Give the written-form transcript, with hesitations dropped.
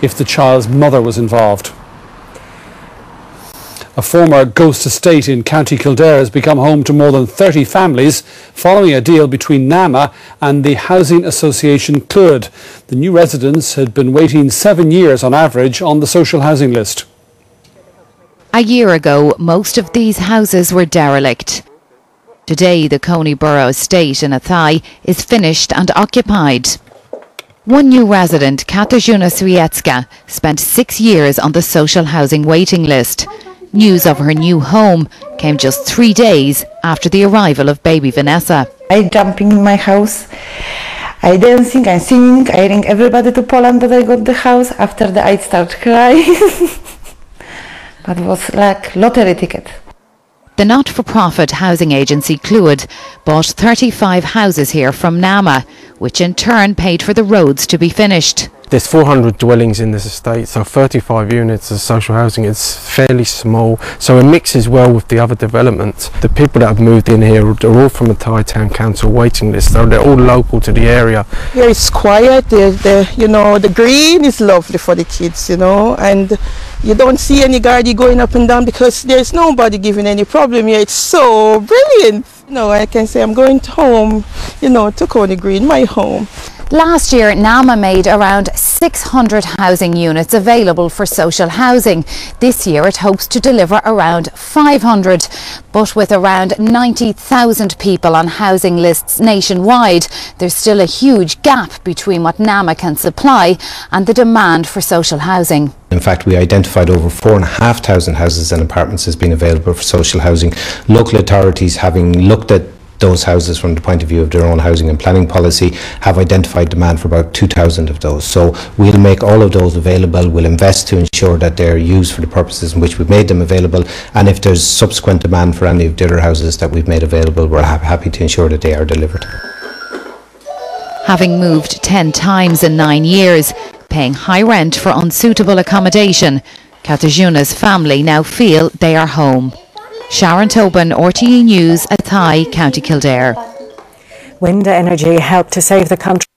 if the child's mother was involved. A former ghost estate in County Kildare has become home to more than 30 families following a deal between NAMA and the Housing Association Clúid. The new residents had been waiting 7 years on average on the social housing list. A year ago, most of these houses were derelict. Today, the Coneyboro estate in Athy is finished and occupied. One new resident, Athy spent 6 years on the social housing waiting list. News of her new home came just 3 days after the arrival of baby Vanessa. I jumping in my house, I dancing, I singing, I ring everybody to Poland that I got the house. After that I start crying. But it was like lottery ticket. The not-for-profit housing agency Clúid bought 35 houses here from NAMA, which in turn paid for the roads to be finished. There's 400 dwellings in this estate, so 35 units of social housing. It's fairly small, so it mixes well with the other developments. The people that have moved in here are all from the Athy Town Council waiting list, so they're all local to the area. Here it's quiet, the green is lovely for the kids, and you don't see any garden going up and down because there's nobody giving any problem here. It's so brilliant. I can say I'm going home, to Coney Green, my home. Last year, NAMA made around 600 housing units available for social housing. This year it hopes to deliver around 500. But with around 90,000 people on housing lists nationwide, there's still a huge gap between what NAMA can supply and the demand for social housing. In fact, we identified over 4,500 houses and apartments as being available for social housing. Local authorities, having looked at those houses from the point of view of their own housing and planning policy, have identified demand for about 2,000 of those. So we'll make all of those available. We'll invest to ensure that they're used for the purposes in which we've made them available, and if there's subsequent demand for any of the other houses that we've made available, we're happy to ensure that they are delivered. Having moved 10 times in 9 years, paying high rent for unsuitable accommodation, Athy's family now feel they are home. Sharon Tobin, RTE News, Athy, County Kildare. Wind energy helped to save the country.